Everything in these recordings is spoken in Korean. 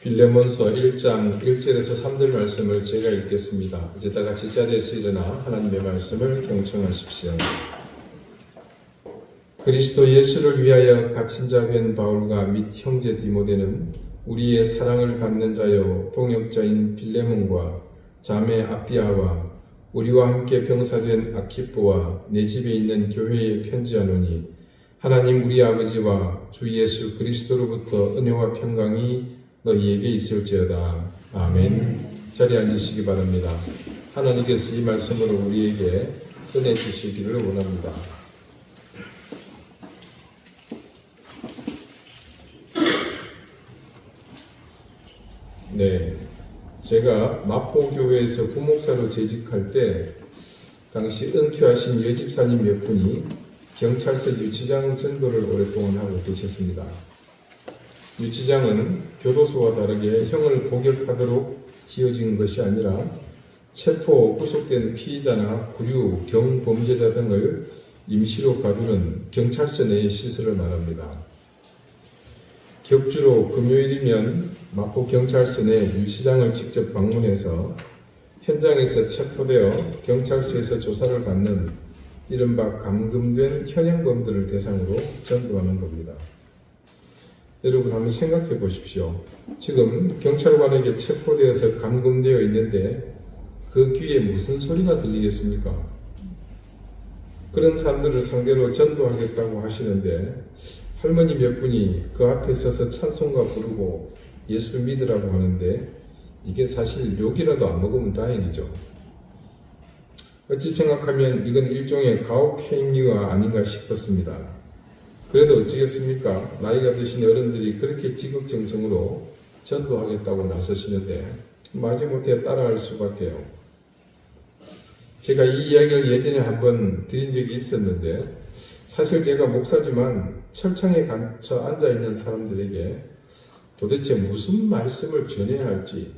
빌레몬서 1장 1절에서 3절 말씀을 제가 읽겠습니다. 이제 다 같이 자리에서 일어나 하나님의 말씀을 경청하십시오. 그리스도 예수를 위하여 갇힌 자 된 바울과 및 형제 디모데는 우리의 사랑을 받는 자요 동역자인 빌레몬과 자매 아비아와 우리와 함께 병사된 아키포와 내 집에 있는 교회에 편지하노니 하나님 우리 아버지와 주 예수 그리스도로부터 은혜와 평강이 너희에게 있을지어다. 아멘. 자리에 앉으시기 바랍니다. 하나님께서 이 말씀으로 우리에게 은혜 주시기를 원합니다. 네, 제가 마포교회에서 부목사로 재직할 때 당시 은퇴하신 여집사님 몇 분이 경찰서 유치장 전도를 오랫동안 하고 계셨습니다. 유치장은 교도소와 다르게 형을 복역하도록 지어진 것이 아니라 체포, 구속된 피의자나 구류, 경범죄자 등을 임시로 가두는 경찰서 내의 시설을 말합니다. 격주로 금요일이면 마포경찰서 내 유치장을 직접 방문해서 현장에서 체포되어 경찰서에서 조사를 받는 이른바 감금된 현행범들을 대상으로 전도하는 겁니다. 여러분 한번 생각해 보십시오. 지금 경찰관에게 체포되어서 감금되어 있는데 그 귀에 무슨 소리가 들리겠습니까? 그런 사람들을 상대로 전도하겠다고 하시는데 할머니 몇 분이 그 앞에 서서 찬송가 부르고 예수 믿으라고 하는데 이게 사실 욕이라도 안 먹으면 다행이죠. 어찌 생각하면 이건 일종의 가혹행위가 아닌가 싶었습니다. 그래도 어찌겠습니까? 나이가 드신 어른들이 그렇게 지극정성으로 전도하겠다고 나서시는데 마지못해 따라할 수밖에요. 제가 이 이야기를 예전에 한번 드린 적이 있었는데 사실 제가 목사지만 철창에 갇혀 앉아있는 사람들에게 도대체 무슨 말씀을 전해야 할지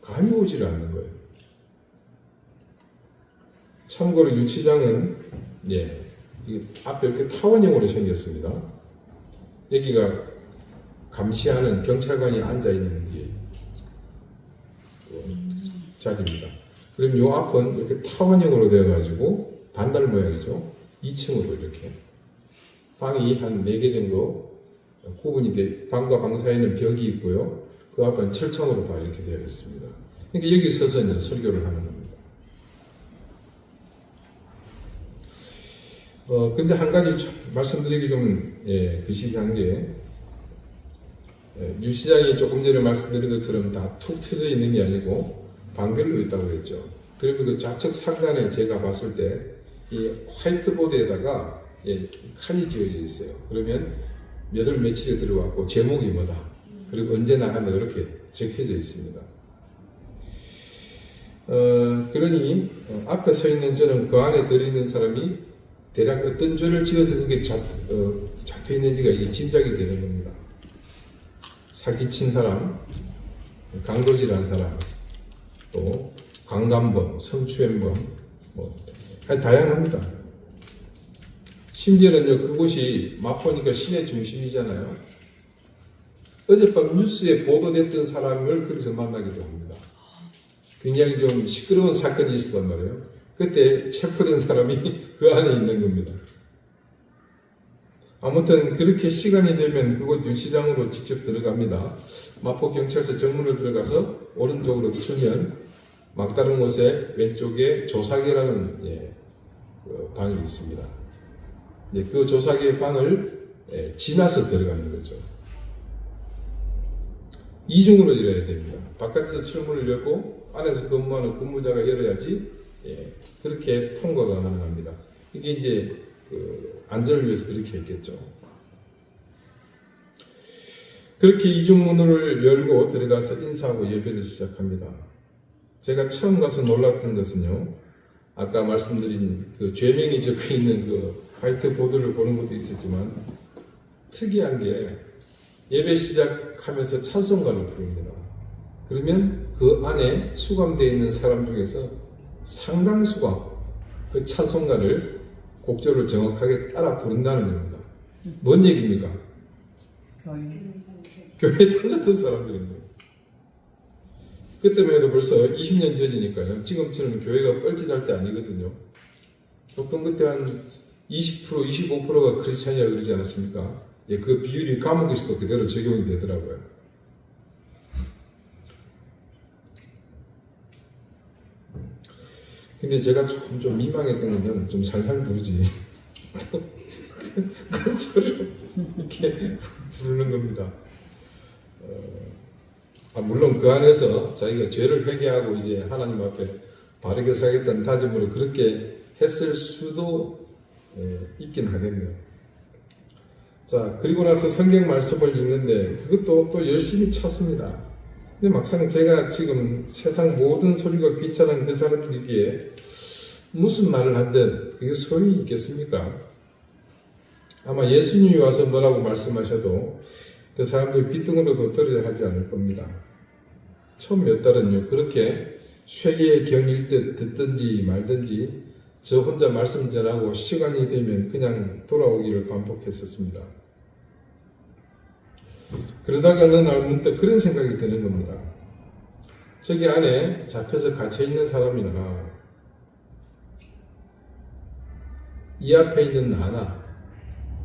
감이 오지를 않는 거예요. 참고로 유치장은 앞에 이렇게 타원형으로 생겼습니다. 여기가 감시하는 경찰관이 앉아있는 자리입니다. 그럼 요 앞은 이렇게 타원형으로 되어가지고 반달 모양이죠. 2층으로 이렇게 방이 한 4개 정도 구분이 돼, 방과 방 사이에는 벽이 있고요. 그 앞은 철창으로 다 이렇게 되어 있습니다. 그러니까 여기 서서 이제 설교를 하는 겁니다. 근데 한 가지 말씀드리기 좀 거시기한 게 유시장이 조금 전에 말씀드린 것처럼 다 툭 트여 있는 게 아니고 방별로 있다고 했죠. 그러면 그 좌측 상단에 제가 봤을 때 이 화이트보드에다가 칸이 지어져 있어요. 그러면 몇 월 며칠에 들어왔고 제목이 뭐다. 그리고 언제 나간다 이렇게 적혀져 있습니다. 그러니 앞에 서 있는 저는 그 안에 들어있는 사람이 대략 어떤 죄를 지어서 그게 잡혀 있는지가 이게 짐작이 되는 겁니다. 사기친 사람, 강도질한 사람, 또 강간범, 성추행범, 다양합니다. 심지어는요, 그곳이 마포니까 시내 중심이잖아요. 어젯밤 뉴스에 보도됐던 사람을 거기서 만나기도 합니다. 굉장히 좀 시끄러운 사건이 있었단 말이에요. 그때 체포된 사람이 그 안에 있는 겁니다. 아무튼 그렇게 시간이 되면 그곳 유치장으로 직접 들어갑니다. 마포경찰서 정문으로 들어가서 오른쪽으로 틀면 막다른 곳에 왼쪽에 조사계라는 그 방이 있습니다. 그 조사계 방을 지나서 들어가는 거죠. 이중으로 열어야 됩니다. 바깥에서 철문을 열고 안에서 근무하는 근무자가 열어야지 그렇게 통과가 가능합니다. 이게 이제 그 안전을 위해서 그렇게 했겠죠. 그렇게 이중문을 열고 들어가서 인사하고 예배를 시작합니다. 제가 처음 가서 놀랐던 것은요, 아까 말씀드린 그 죄명이 적혀 있는 그 화이트보드를 보는 것도 있었지만 특이한 게 예배 시작하면서 찬송가를 부릅니다. 그러면 그 안에 수감되어 있는 사람 중에서 상당수가 그 찬송가를 곡조를 정확하게 따라 부른다는 겁니다. 뭔 얘기입니까? 교회 다녔던 사람들인 거예요. 그때만 해도 벌써 20년 전이니까요. 지금처럼 교회가 뻘짓할 때 아니거든요. 보통 그때 한 20%, 25%가 크리스찬이라 그러지 않았습니까? 예, 그 비율이 감옥에서도 그대로 적용이 되더라고요. 근데 제가 좀 민망했던 건 좀 살살 부르지. 그 소리로 이렇게 부르는 겁니다. 물론 그 안에서 자기가 죄를 회개하고 이제 하나님 앞에 바르게 살겠다는 다짐으로 그렇게 했을 수도 있긴 하겠네요. 자, 그리고 나서 성경 말씀을 읽는데 그것도 또 열심히 찾습니다. 근데 막상 제가 지금 세상 모든 소리가 귀찮은 그 사람들에게 무슨 말을 하든 그게 소용이 있겠습니까? 아마 예수님이 와서 뭐라고 말씀하셔도 그 사람들 귀등으로도 들으려 하지 않을 겁니다. 처음 몇 달은요, 그렇게 쇠기의 경일 듯 듣든지 말든지 저 혼자 말씀 전하고 시간이 되면 그냥 돌아오기를 반복했었습니다. 그러다가 어느 날 문득 그런 생각이 드는 겁니다. 저기 안에 잡혀서 갇혀있는 사람이나 이 앞에 있는 나나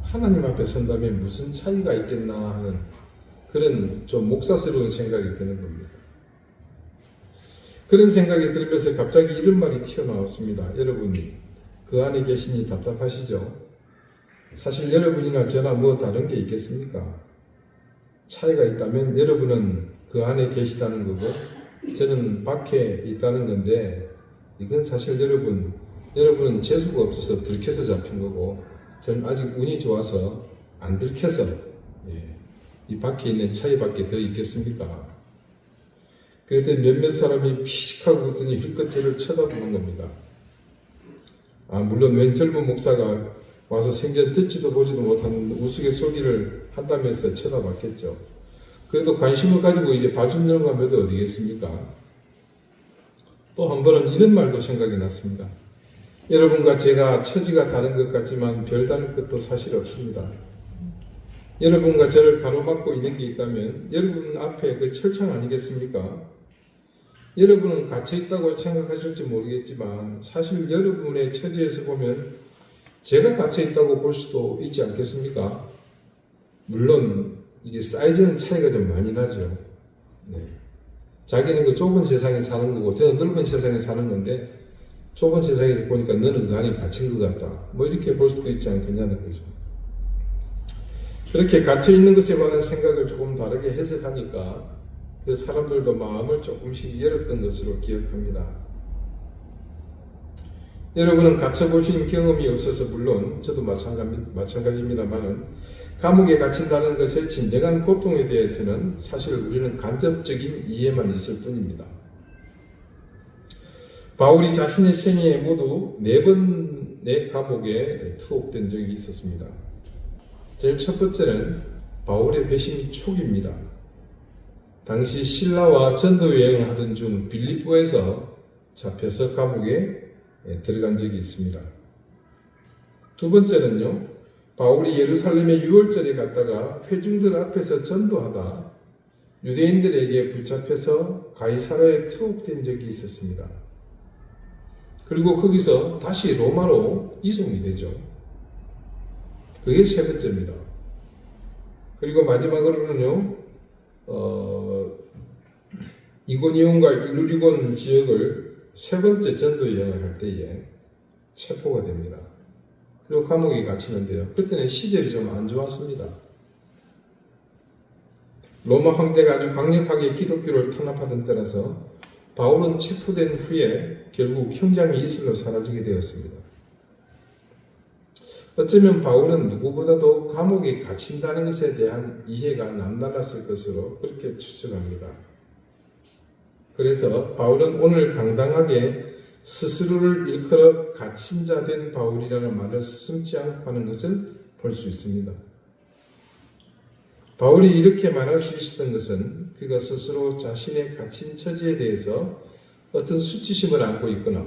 하나님 앞에 선다면 무슨 차이가 있겠나 하는 그런 좀 목사스러운 생각이 드는 겁니다. 그런 생각이 들면서 갑자기 이런 말이 튀어나왔습니다. 여러분, 그 안에 계시니 답답하시죠? 사실 여러분이나 저나 뭐 다른 게 있겠습니까? 차이가 있다면 여러분은 그 안에 계시다는 거고 저는 밖에 있다는 건데 이건 사실 여러분은 재수가 없어서 들켜서 잡힌 거고 저는 아직 운이 좋아서 안 들켜서 이 밖에 있는 차이밖에 더 있겠습니까? 그랬더니 몇몇 사람이 피식하고 웃더니 힐끗 저를 쳐다보는 겁니다. 물론 웬 젊은 목사가 와서 생전 듣지도 보지도 못하는 우스갯소리를 한다면서 쳐다봤겠죠. 그래도 관심을 가지고 이제 봐준다는 건 몇 어디겠습니까? 또 한 번은 이런 말도 생각이 났습니다. 여러분과 제가 처지가 다른 것 같지만 별다른 것도 사실 없습니다. 여러분과 저를 가로막고 있는 게 있다면 여러분 앞에 그 철창 아니겠습니까? 여러분은 갇혀있다고 생각하실지 모르겠지만 사실 여러분의 처지에서 보면 제가 갇혀있다고 볼 수도 있지 않겠습니까? 물론 이게 사이즈는 차이가 좀 많이 나죠. 자기는 그 좁은 세상에 사는 거고 저는 넓은 세상에 사는 건데 좁은 세상에서 보니까 너는 그 안에 갇힌 것 같다. 뭐 이렇게 볼 수도 있지 않겠냐는 거죠. 그렇게 갇혀있는 것에 관한 생각을 조금 다르게 해석하니까 그 사람들도 마음을 조금씩 열었던 것으로 기억합니다. 여러분은 갇혀보신 경험이 없어서 물론 저도 마찬가지입니다만은 감옥에 갇힌다는 것의 진정한 고통에 대해서는 사실 우리는 간접적인 이해만 있을 뿐입니다. 바울이 자신의 생애에 모두 4번의 감옥에 투옥된 적이 있었습니다. 제일 첫 번째는 바울의 회심 초기입니다. 당시 신라와 전도 여행을 하던 중 빌립보에서 잡혀서 감옥에 들어간 적이 있습니다. 두 번째는요, 바울이 예루살렘에 유월절에 갔다가 회중들 앞에서 전도하다 유대인들에게 붙잡혀서 가이사라에 투옥된 적이 있었습니다. 그리고 거기서 다시 로마로 이송이 되죠. 그게 세 번째입니다. 그리고 마지막으로는요, 이고니온과 일루리곤 지역을 세 번째 전도 여행을 할 때에 체포가 됩니다. 그리고 감옥에 갇히는데요. 그때는 시절이 좀 안 좋았습니다. 로마 황제가 아주 강력하게 기독교를 탄압하던 때라서 바울은 체포된 후에 결국 형장이 이슬로 사라지게 되었습니다. 어쩌면 바울은 누구보다도 감옥에 갇힌다는 것에 대한 이해가 남달랐을 것으로 그렇게 추측합니다. 그래서 바울은 오늘 당당하게 스스로를 일컬어 갇힌 자 된 바울이라는 말을 스승치 않고 하는 것을 볼 수 있습니다. 바울이 이렇게 말할 수 있었던 것은 그가 스스로 자신의 갇힌 처지에 대해서 어떤 수치심을 안고 있거나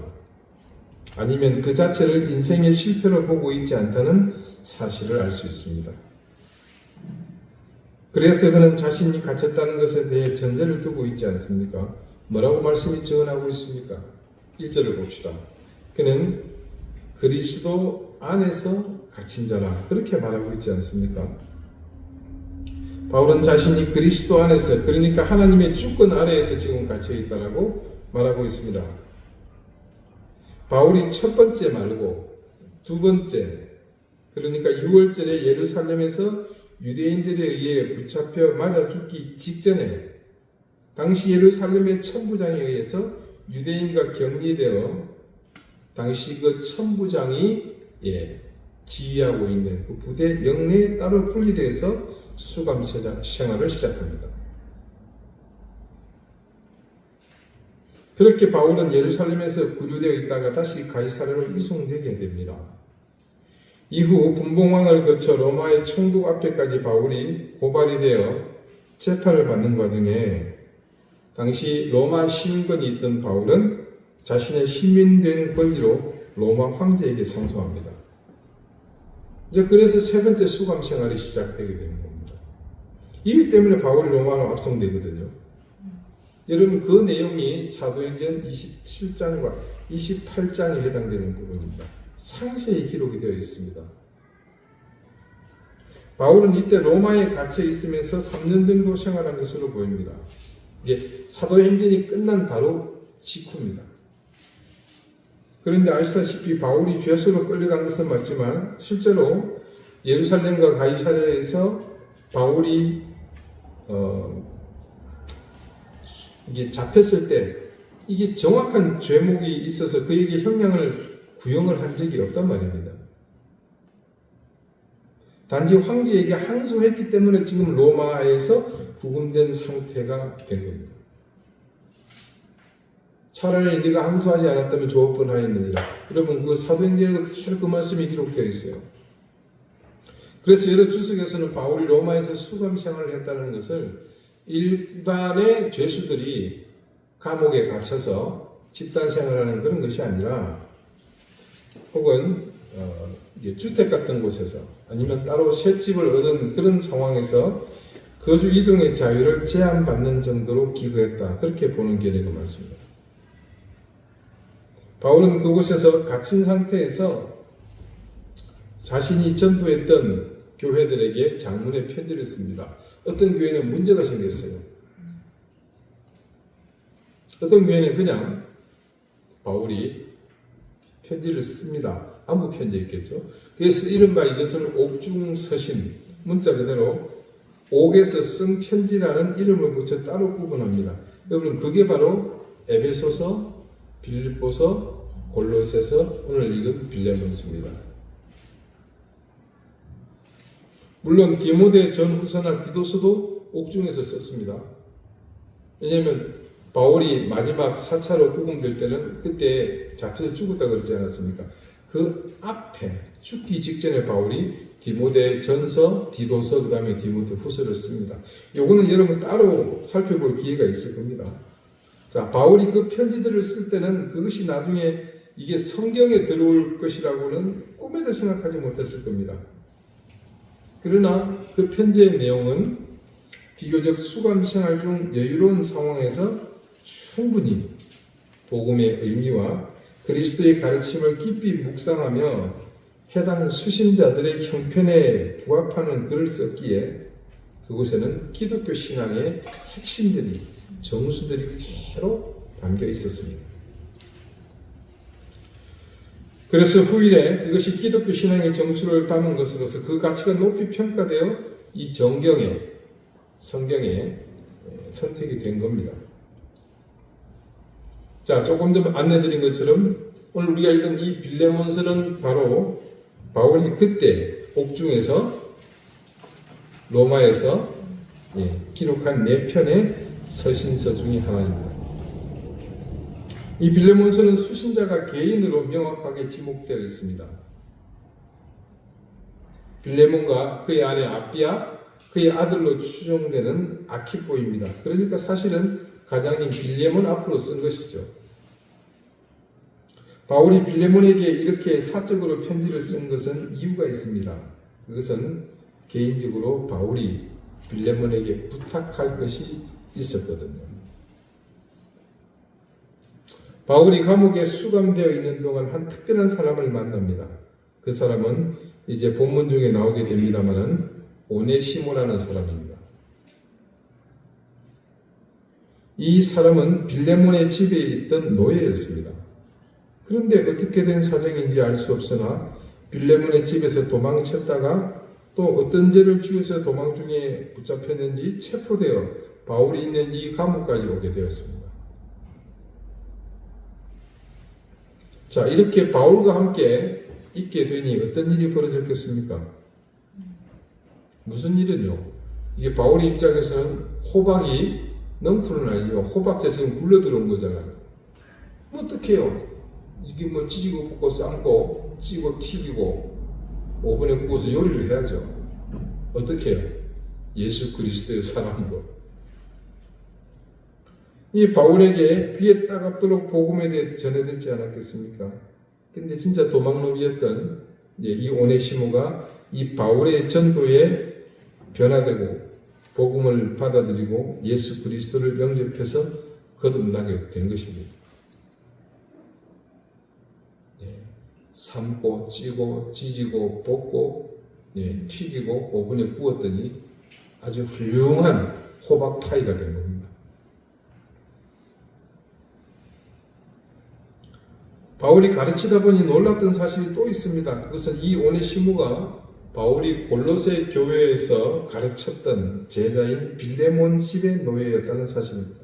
아니면 그 자체를 인생의 실패로 보고 있지 않다는 사실을 알 수 있습니다. 그래서 그는 자신이 갇혔다는 것에 대해 전제를 두고 있지 않습니까? 뭐라고 말씀이 전하고 있습니까? 1절을 봅시다. 그는 그리스도 안에서 갇힌 자라 그렇게 말하고 있지 않습니까? 바울은 자신이 그리스도 안에서, 그러니까 하나님의 주권 아래에서 지금 갇혀 있다라고 말하고 있습니다. 바울이 첫 번째 말고 두 번째, 그러니까 6월절에 예루살렘에서 유대인들에 의해 붙잡혀 맞아 죽기 직전에 당시 예루살렘의 천부장에 의해서 유대인과 격리되어 당시 그 천부장이 지휘하고 있는 그 부대 영내에 따로 분리되어서 수감 생활을 시작합니다. 그렇게 바울은 예루살렘에서 구류되어 있다가 다시 가이사랴로 이송되게 됩니다. 이후 분봉왕을 거쳐 로마의 총독 앞에까지 바울이 고발이 되어 재판을 받는 과정에 당시 로마 시민권이 있던 바울은 자신의 시민된 권리로 로마 황제에게 상소합니다. 이제 그래서 세 번째 수감 생활이 시작되게 되는 겁니다. 이기 때문에 바울이 로마로 압송되거든요. 여러분 그 내용이 사도행전 27장과 28장에 해당되는 부분입니다. 상세히 기록이 되어 있습니다. 바울은 이때 로마에 갇혀 있으면서 3년 정도 생활한 것으로 보입니다. 이게 사도행전이 끝난 바로 직후입니다. 그런데 아시다시피 바울이 죄수로 끌려간 것은 맞지만 실제로 예루살렘과 가이사랴에서 바울이 이게 잡혔을 때 이게 정확한 죄목이 있어서 그에게 형량을 구형을 한 적이 없단 말입니다. 단지 황제에게 항소했기 때문에 지금 로마에서 구금된 상태가 된 겁니다. 차라리 네가 항소하지 않았다면 좋을 뻔하였느니라. 여러분 그 사도행전에도 그대로 그 말씀이 기록되어 있어요. 그래서 여러 주석에서는 바울이 로마에서 수감 생활을 했다는 것을 일반의 죄수들이 감옥에 갇혀서 집단 생활하는 그런 것이 아니라 혹은 주택 같은 곳에서 아니면 따로 셋집을 얻은 그런 상황에서 거주 이동의 자유를 제한받는 정도로 기거했다. 그렇게 보는 견해가 많습니다. 바울은 그곳에서 갇힌 상태에서 자신이 전도했던 교회들에게 장문의 편지를 씁니다. 어떤 교회는 문제가 생겼어요. 어떤 교회는 그냥 바울이 편지를 씁니다. 아무 편지였겠죠. 그래서 이른바 이것을 옥중서신, 문자 그대로 옥에서 쓴 편지라는 이름을 붙여 따로 구분합니다. 여러분 그게 바로 에베소서, 빌립보서, 골로새서, 오늘 읽은 빌레몬서입니다. 물론 디모데 전후서나 디도서도 옥중에서 썼습니다. 왜냐하면 바울이 마지막 4차로 구금될 때는 그때 잡혀서 죽었다 그러지 않았습니까? 그 앞에 죽기 직전에 바울이 디모데 전서, 디도서, 그 다음에 디모데 후서를 씁니다. 요거는 여러분 따로 살펴볼 기회가 있을 겁니다. 자, 바울이 그 편지들을 쓸 때는 그것이 나중에 이게 성경에 들어올 것이라고는 꿈에도 생각하지 못했을 겁니다. 그러나 그 편지의 내용은 비교적 수감 생활 중 여유로운 상황에서 충분히 복음의 의미와 그리스도의 가르침을 깊이 묵상하며 해당 수신자들의 형편에 부합하는 글을 썼기에 그곳에는 기독교 신앙의 핵심들이, 정수들이 그대로 담겨 있었습니다. 그래서 후일에 그것이 기독교 신앙의 정수를 담은 것으로서 그 가치가 높이 평가되어 이 성경에 선택이 된 겁니다. 자, 조금 전 안내드린 것처럼 오늘 우리가 읽은 이 빌레몬서는 바로 바울이 그때 옥중에서 로마에서 기록한 4편의 서신서 중의 하나입니다. 이 빌레몬서는 수신자가 개인으로 명확하게 지목되어 있습니다. 빌레몬과 그의 아내 아비아, 그의 아들로 추정되는 아키포입니다. 그러니까 사실은 가장인 빌레몬 앞으로 쓴 것이죠. 바울이 빌레몬에게 이렇게 사적으로 편지를 쓴 것은 이유가 있습니다. 그것은 개인적으로 바울이 빌레몬에게 부탁할 것이 있었거든요. 바울이 감옥에 수감되어 있는 동안 한 특별한 사람을 만납니다. 그 사람은 이제 본문 중에 나오게 됩니다마는 오네시모라는 사람입니다. 이 사람은 빌레몬의 집에 있던 노예였습니다. 그런데 어떻게 된 사정인지 알 수 없으나 빌레몬의 집에서 도망쳤다가 또 어떤 죄를 지어서 도망 중에 붙잡혔는지 체포되어 바울이 있는 이 감옥까지 오게 되었습니다. 자, 이렇게 바울과 함께 있게 되니 어떤 일이 벌어졌겠습니까? 무슨 일은요? 이게 바울의 입장에서는 호박이 넝쿨은 아니지만 호박자 지금 굴러 들어온 거잖아요. 어떡해요? 이게 뭐 찌지고 볶고 삶고 찌고 튀기고 오븐에 구워서 요리를 해야죠. 어떻게 해요? 예수 그리스도의 사랑으로. 이 바울에게 귀에 따갑도록 복음에 대해 전해듣지 않았겠습니까? 근데 진짜 도망놈이었던 이 오네시모가 이 바울의 전도에 변화되고 복음을 받아들이고 예수 그리스도를 영접해서 거듭나게 된 것입니다. 삶고 찌고 찢고 볶고 튀기고 오븐에 구웠더니 아주 훌륭한 호박 파이가 된 겁니다. 바울이 가르치다 보니 놀랐던 사실이 또 있습니다. 그것은 이 오네시모가 바울이 골로새 교회에서 가르쳤던 제자인 빌레몬 집의 노예였다는 사실입니다.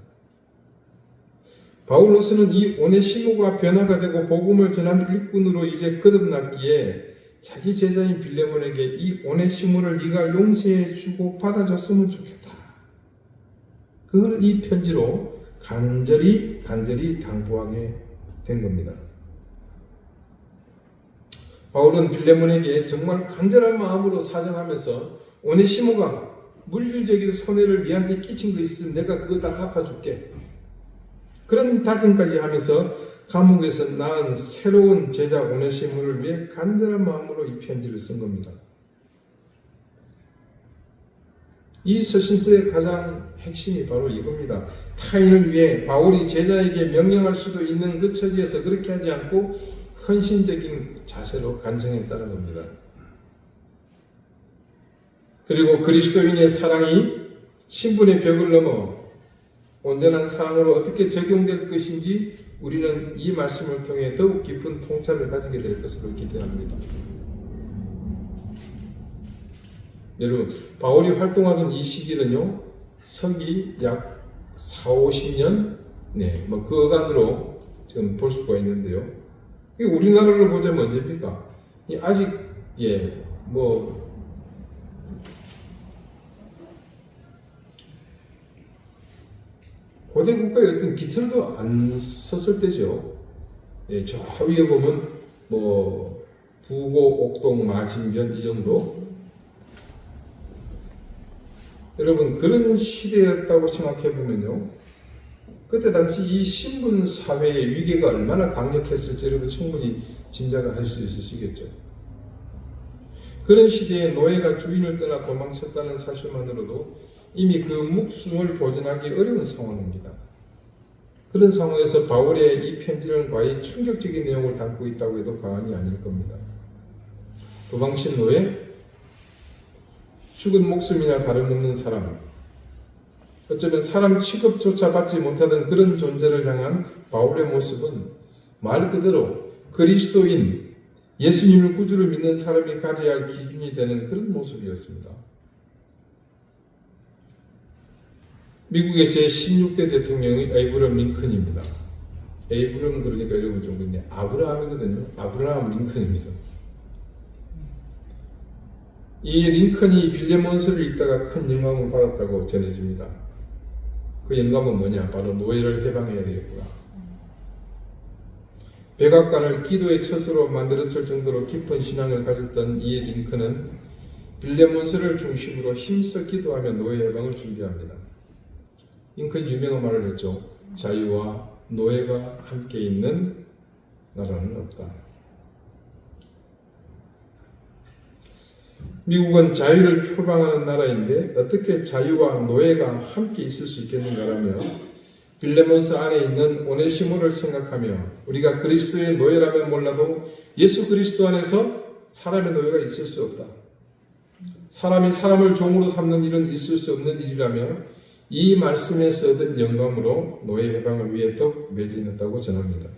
바울로서는 이 오네시모가 변화가 되고 복음을 전하는 일꾼으로 이제 거듭났기에 자기 제자인 빌레몬에게 이 오네시모를 네가 용서해 주고 받아줬으면 좋겠다. 그걸 이 편지로 간절히 당부하게 된 겁니다. 바울은 빌레몬에게 정말 간절한 마음으로 사정하면서 오네시모가 물질적인 손해를 네한테 끼친 거 있으면 내가 그거 다 갚아줄게. 그런 다짐까지 하면서 감옥에서 낳은 새로운 제자 오네시모를 위해 간절한 마음으로 이 편지를 쓴 겁니다. 이 서신서의 가장 핵심이 바로 이겁니다. 타인을 위해 바울이 제자에게 명령할 수도 있는 그 처지에서 그렇게 하지 않고 헌신적인 자세로 간청했다는 겁니다. 그리고 그리스도인의 사랑이 신분의 벽을 넘어 온전한 사랑으로 어떻게 적용될 것인지 우리는 이 말씀을 통해 더욱 깊은 통찰을 가지게 될 것으로 기대합니다. 여러분, 바울이 활동하던 이 시기는요, 서기 약 40-50년, 그 어간으로 지금 볼 수가 있는데요. 우리나라를 보자면 언제입니까? 아직, 고대 국가의 어떤 깃털도 안 썼을 때죠. 저 위에 보면, 부고, 옥동, 마진변, 이 정도. 여러분, 그런 시대였다고 생각해보면요. 그때 당시 이 신분 사회의 위계가 얼마나 강력했을지 여러분 충분히 짐작을 할 수 있으시겠죠. 그런 시대에 노예가 주인을 떠나 도망쳤다는 사실만으로도 이미 그 목숨을 보존하기 어려운 상황입니다. 그런 상황에서 바울의 이 편지는 과히 충격적인 내용을 담고 있다고 해도 과언이 아닐 겁니다. 도망친 노예, 죽은 목숨이나 다름없는 사람, 어쩌면 사람 취급조차 받지 못하던 그런 존재를 향한 바울의 모습은 말 그대로 그리스도인, 예수님을 구주로 믿는 사람이 가져야 할 기준이 되는 그런 모습이었습니다. 미국의 제16대 대통령이 에이브럼 링컨입니다. 에이브럼 그러니까 여러분 좀 근데 아브라함이거든요. 아브라함 링컨입니다. 이 링컨이 빌레몬서를 읽다가 큰 영감을 받았다고 전해집니다. 그 영감은 뭐냐? 바로 노예를 해방해야 되겠구나. 백악관을 기도의 처소로 만들었을 정도로 깊은 신앙을 가졌던 이 링컨은 빌레몬서를 중심으로 힘써 기도하며 노예 해방을 준비합니다. 링컨 유명한 말을 했죠. 자유와 노예가 함께 있는 나라는 없다. 미국은 자유를 표방하는 나라인데 어떻게 자유와 노예가 함께 있을 수 있겠는가라며 빌레몬스 안에 있는 오네시모를 생각하며 우리가 그리스도의 노예라면 몰라도 예수 그리스도 안에서 사람의 노예가 있을 수 없다. 사람이 사람을 종으로 삼는 일은 있을 수 없는 일이라며 이 말씀에서 얻은 영감으로 노예 해방을 위해 더욱 매진했다고 전합니다.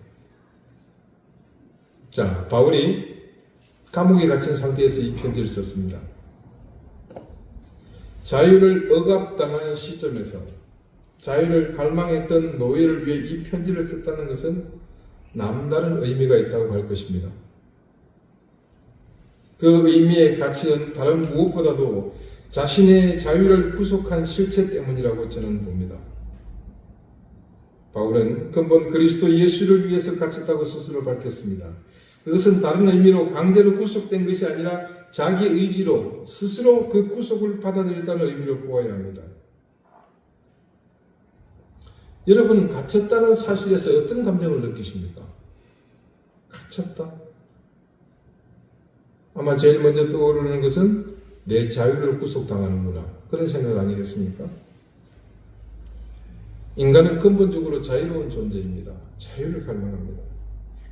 자, 바울이 감옥에 갇힌 상태에서 이 편지를 썼습니다. 자유를 억압당한 시점에서 자유를 갈망했던 노예를 위해 이 편지를 썼다는 것은 남다른 의미가 있다고 할 것입니다. 그 의미의 가치는 다른 무엇보다도 자신의 자유를 구속한 실체 때문이라고 저는 봅니다. 바울은 근본 그리스도 예수를 위해서 갇혔다고 스스로 밝혔습니다. 그것은 다른 의미로 강제로 구속된 것이 아니라 자기 의지로 스스로 그 구속을 받아들였다는 의미로 보아야 합니다. 여러분, 갇혔다는 사실에서 어떤 감정을 느끼십니까? 갇혔다? 아마 제일 먼저 떠오르는 것은 내 자유를 구속당하는구나, 그런 생각 아니겠습니까? 인간은 근본적으로 자유로운 존재입니다. 자유를 갈망합니다.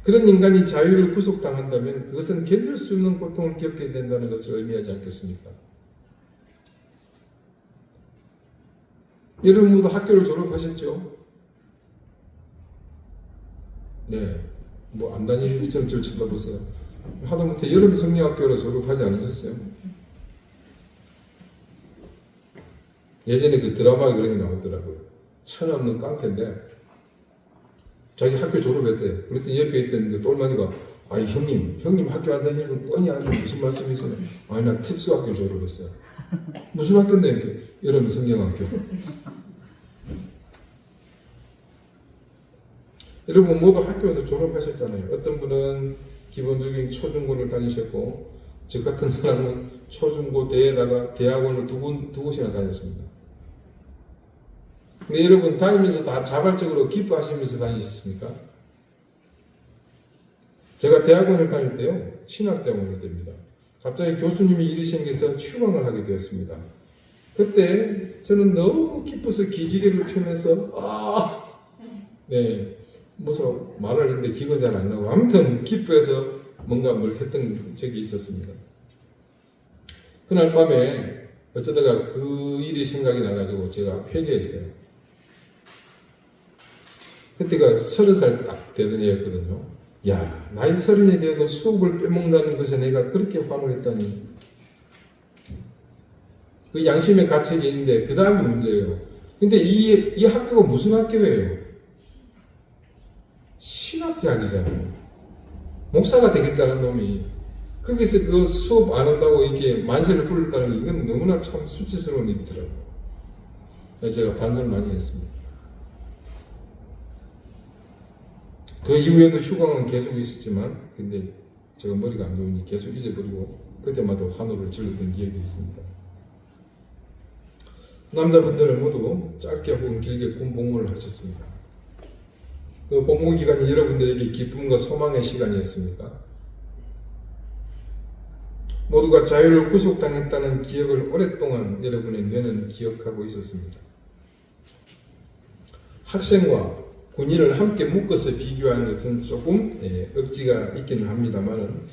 그런 인간이 자유를 구속당한다면 그것은 견딜 수 없는 고통을 겪게 된다는 것을 의미하지 않겠습니까? 여러분 모두 학교를 졸업하셨죠? 네, 뭐 안 다니는 것처럼 줄 쳐다보세요. 하다못해 여름 성리학교로 졸업하지 않으셨어요? 예전에 그 드라마에 그런 게 나오더라고요. 천하 없는 깡패인데 자기 학교 졸업했대. 그랬더니 옆에 있던 그 똘마니가 아니 형님 학교 안 다니는 거 뻔히 아니 무슨 말씀이세요? 아니 나 특수학교 졸업했어요. 무슨 학교인데? 여름 성경학교. 여러분 모두 학교에서 졸업하셨잖아요. 어떤 분은 기본적인 초중고를 다니셨고 저 같은 사람은 초중고 대에다가 대학원을 두 곳이나 다녔습니다. 근데 여러분 다니면서 다 자발적으로 기뻐하시면서 다니셨습니까? 제가 대학원을 다닐 때요, 신학대학원을 됩니다. 갑자기 교수님이 일이 생겨서 휴강을 하게 되었습니다. 그때 저는 너무 기뻐서 기지개를 펴면서 네, 무슨 말을 했는데 기가 잘 안 나고 아무튼 기뻐해서 뭔가 뭘 했던 적이 있었습니다. 그날 밤에 어쩌다가 그 일이 생각이 나가지고 제가 회개했어요. 그때가 30살 딱 되던 해였거든요. 야, 나이 30이 되어도 수업을 빼먹는다는 것에 내가 그렇게 화를 했다니. 그 양심의 가책이 있는데 그 다음이 문제예요. 근데 이 학교가 무슨 학교예요? 신학대학이잖아요. 목사가 되겠다는 놈이 거기서 그 수업 안 한다고 이렇게 만세를 부른다는 게 이건 너무나 참 수치스러운 일이더라고요. 그래서 제가 반성을 많이 했습니다. 그 이후에도 휴강은 계속 있었지만 근데 제가 머리가 안 좋으니 계속 잊어버리고 그때마다 환호를 질렀던 기억이 있습니다. 남자분들은 모두 짧게 혹은 길게 군 복무를 하셨습니다. 그 복무 기간이 여러분들에게 기쁨과 소망의 시간이었습니까? 모두가 자유를 구속당했다는 기억을 오랫동안 여러분의 뇌는 기억하고 있었습니다. 학생과 군인을 함께 묶어서 비교하는 것은 조금 억지가 있기는 합니다만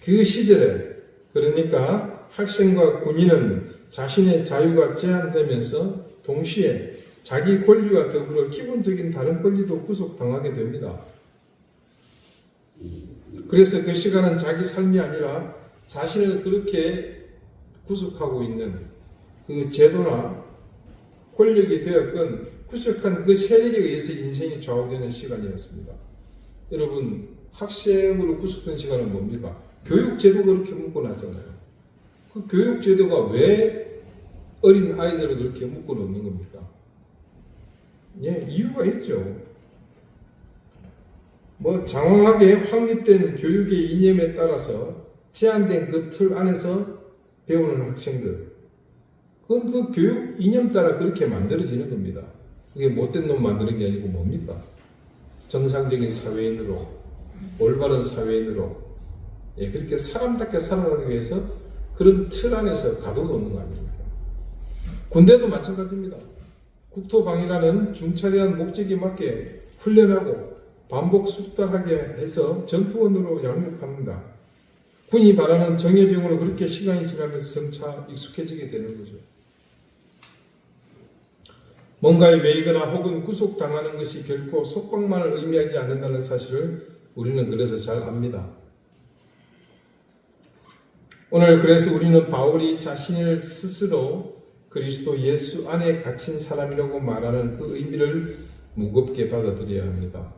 그 시절에 그러니까 학생과 군인은 자신의 자유가 제한되면서 동시에 자기 권리와 더불어 기본적인 다른 권리도 구속당하게 됩니다. 그래서 그 시간은 자기 삶이 아니라 자신을 그렇게 구속하고 있는 그 제도나 권력이 되었건 구속한 그 세력에 의해서 인생이 좌우되는 시간이었습니다. 여러분, 학생으로 구속된 시간은 뭡니까? 교육제도가 그렇게 묶어놨잖아요. 그 교육제도가 왜 어린 아이들을 그렇게 묶어놓는 겁니까? 예, 이유가 있죠. 뭐 장황하게 확립된 교육의 이념에 따라서 제한된 그 틀 안에서 배우는 학생들, 그건 그 교육 이념 따라 그렇게 만들어지는 겁니다. 그게 못된 놈 만드는 게 아니고 뭡니까? 정상적인 사회인으로, 올바른 사회인으로, 그렇게 사람답게 살아가기 위해서 그런 틀 안에서 가둬놓는 거 아닙니까? 군대도 마찬가지입니다. 국토방위라는 중차대한 목적에 맞게 훈련하고 반복 숙달하게 해서 전투원으로 양육합니다. 군이 바라는 정예병으로 그렇게 시간이 지나면서 점차 익숙해지게 되는 거죠. 뭔가에 매이거나 혹은 구속당하는 것이 결코 속박만을 의미하지 않는다는 사실을 우리는 그래서 잘 압니다. 오늘 그래서 우리는 바울이 자신을 스스로 그리스도 예수 안에 갇힌 사람이라고 말하는 그 의미를 무겁게 받아들여야 합니다.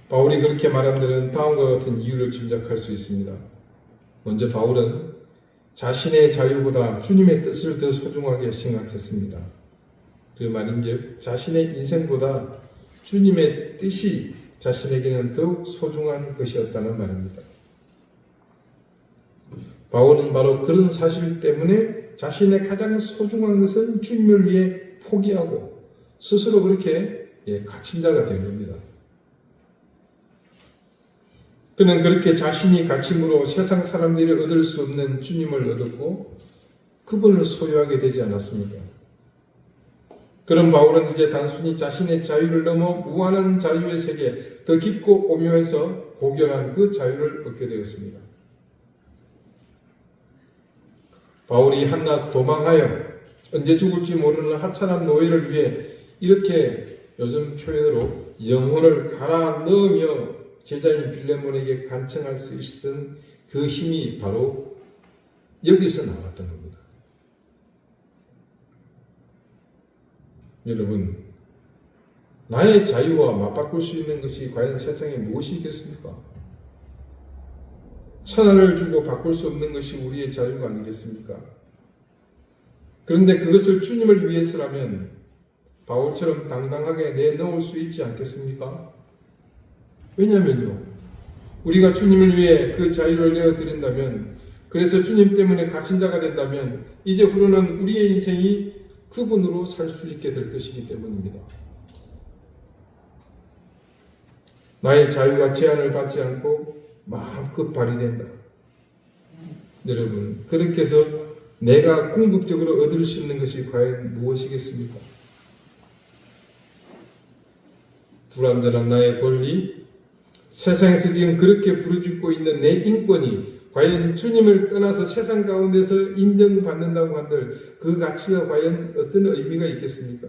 바울이 그렇게 말한 데는 다음과 같은 이유를 짐작할 수 있습니다. 먼저 바울은 자신의 자유보다 주님의 뜻을 더 소중하게 생각했습니다. 그 말인즉 자신의 인생보다 주님의 뜻이 자신에게는 더욱 소중한 것이었다는 말입니다. 바울은 바로 그런 사실 때문에 자신의 가장 소중한 것은 주님을 위해 포기하고 스스로 그렇게 갇힌 자가 된 겁니다. 그는 그렇게 자신이 갇힘으로 세상 사람들이 얻을 수 없는 주님을 얻었고 그분을 소유하게 되지 않았습니까? 그런 바울은 이제 단순히 자신의 자유를 넘어 무한한 자유의 세계, 더 깊고 오묘해서 고결한 그 자유를 얻게 되었습니다. 바울이 한낱 도망하여 언제 죽을지 모르는 하찮은 노예를 위해 이렇게 요즘 표현으로 영혼을 갈아 넣으며 제자인 빌레몬에게 간청할 수 있었던 그 힘이 바로 여기서 나왔던 겁니다. 여러분, 나의 자유와 맞바꿀 수 있는 것이 과연 세상에 무엇이 있겠습니까? 천하를 주고 바꿀 수 없는 것이 우리의 자유가 아니겠습니까? 그런데 그것을 주님을 위해서라면 바울처럼 당당하게 내놓을 수 있지 않겠습니까? 왜냐하면요, 우리가 주님을 위해 그 자유를 내어드린다면, 그래서 주님 때문에 갇힌 자가 된다면 이제 후로는 우리의 인생이 그분으로 살 수 있게 될 것이기 때문입니다. 나의 자유가 제한을 받지 않고 마음껏 발휘된다. 여러분, 그렇게 해서 내가 궁극적으로 얻을 수 있는 것이 과연 무엇이겠습니까? 불완전한 나의 권리, 세상에서 지금 그렇게 부르짖고 있는 내 인권이 과연 주님을 떠나서 세상 가운데서 인정받는다고 한들 그 가치가 과연 어떤 의미가 있겠습니까?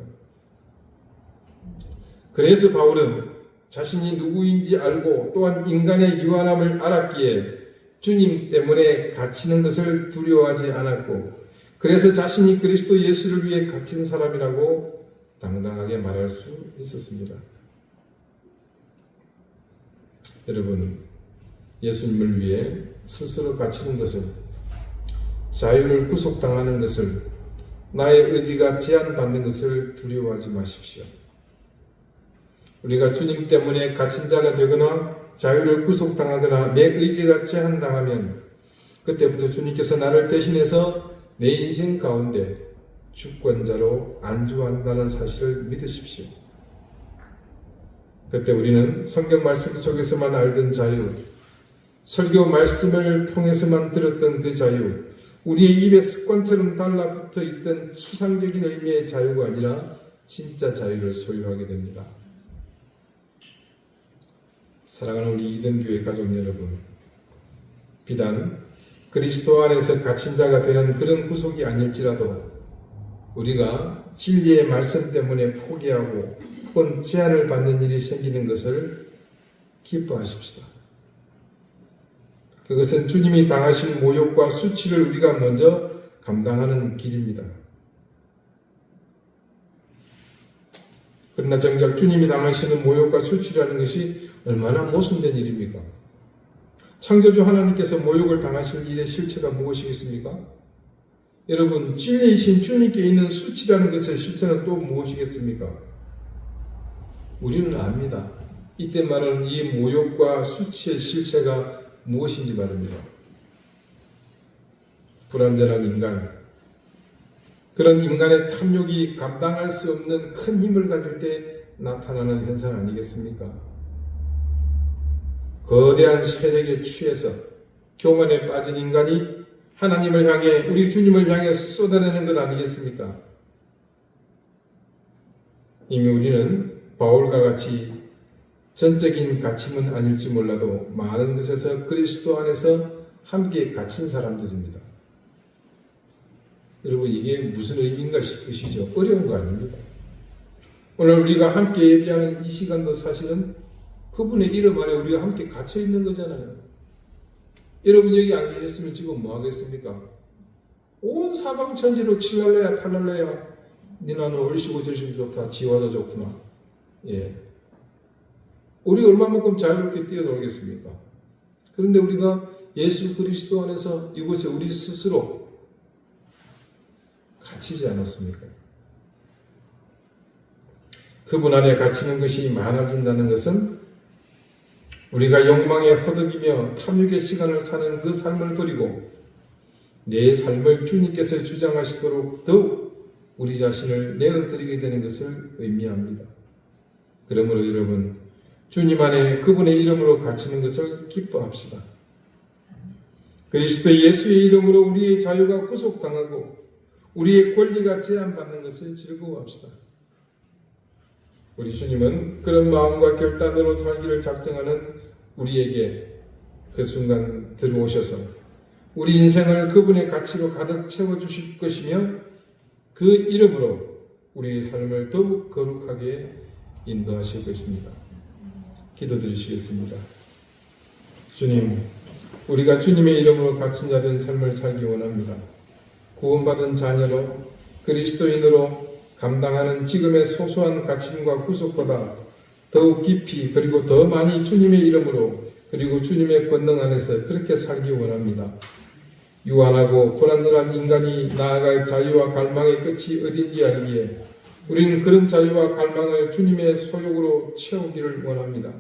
그래서 바울은 자신이 누구인지 알고 또한 인간의 유한함을 알았기에 주님 때문에 갇히는 것을 두려워하지 않았고, 그래서 자신이 그리스도 예수를 위해 갇힌 사람이라고 당당하게 말할 수 있었습니다. 여러분, 예수님을 위해 스스로 갇히는 것을, 자유를 구속당하는 것을, 나의 의지가 제한받는 것을 두려워하지 마십시오. 우리가 주님 때문에 갇힌 자가 되거나 자유를 구속당하거나 내 의지가 제한당하면 그때부터 주님께서 나를 대신해서 내 인생 가운데 주권자로 안주한다는 사실을 믿으십시오. 그때 우리는 성경 말씀 속에서만 알던 자유, 설교 말씀을 통해서만 들었던 그 자유, 우리의 입에 습관처럼 달라붙어 있던 추상적인 의미의 자유가 아니라 진짜 자유를 소유하게 됩니다. 사랑하는 우리 이든교회 가족 여러분, 비단 그리스도 안에서 갇힌 자가 되는 그런 구속이 아닐지라도 우리가 진리의 말씀 때문에 포기하고 혹은 제한을 받는 일이 생기는 것을 기뻐하십시다. 그것은 주님이 당하신 모욕과 수치를 우리가 먼저 감당하는 길입니다. 그러나 정작 주님이 당하시는 모욕과 수치라는 것이 얼마나 모순된 일입니까? 창조주 하나님께서 모욕을 당하실 일의 실체가 무엇이겠습니까? 여러분, 진리이신 주님께 있는 수치라는 것의 실체는 또 무엇이겠습니까? 우리는 압니다. 이때 말하는 이 모욕과 수치의 실체가 무엇인지 말입니다. 불완전한 인간, 그런 인간의 탐욕이 감당할 수 없는 큰 힘을 가질 때 나타나는 현상 아니겠습니까? 거대한 세력에 취해서 교만에 빠진 인간이 하나님을 향해, 우리 주님을 향해 쏟아내는 것 아니겠습니까? 이미 우리는 바울과 같이 전적인 갇힘은 아닐지 몰라도 많은 것에서 그리스도 안에서 함께 갇힌 사람들입니다. 여러분, 이게 무슨 의미인가 싶으시죠? 어려운 거 아닙니다. 오늘 우리가 함께 예배하는 이 시간도 사실은 그분의 이름 안에 우리가 함께 갇혀 있는 거잖아요. 여러분 여기 안 계셨으면 지금 뭐 하겠습니까? 온 사방천지로 칠랄레야 팔랄레야 니나는 얼씨고 저씨고 좋다, 지와자 좋구나. 예. 우리 얼마만큼 자유롭게 뛰어놀겠습니까? 그런데 우리가 예수 그리스도 안에서 이곳에 우리 스스로 갇히지 않았습니까? 그분 안에 갇히는 것이 많아진다는 것은 우리가 욕망에 허덕이며 탐욕의 시간을 사는 그 삶을 버리고 내 삶을 주님께서 주장하시도록 더욱 우리 자신을 내어드리게 되는 것을 의미합니다. 그러므로 여러분, 주님 안에 그분의 이름으로 갇히는 것을 기뻐합시다. 그리스도 예수의 이름으로 우리의 자유가 구속당하고 우리의 권리가 제한받는 것을 즐거워합시다. 우리 주님은 그런 마음과 결단으로 살기를 작정하는 우리에게 그 순간 들어오셔서 우리 인생을 그분의 가치로 가득 채워주실 것이며 그 이름으로 우리의 삶을 더욱 거룩하게 인도하실 것입니다. 기도드리시겠습니다. 주님, 우리가 주님의 이름으로 갇힌 자 된 삶을 살기 원합니다. 구원받은 자녀로 그리스도인으로 감당하는 지금의 소소한 갇힘과 구속보다 더욱 깊이 그리고 더 많이 주님의 이름으로 그리고 주님의 권능 안에서 그렇게 살기 원합니다. 유한하고 불완전한 인간이 나아갈 자유와 갈망의 끝이 어딘지 알기에 우리는 그런 자유와 갈망을 주님의 소욕으로 채우기를 원합니다.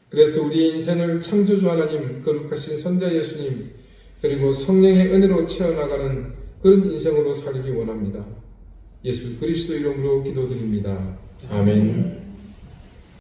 그래서 우리의 인생을 창조주 하나님, 거룩하신 선자 예수님, 그리고 성령의 은혜로 채워나가는 그런 인생으로 살기 원합니다. 예수 그리스도 이름으로 기도드립니다. 아멘.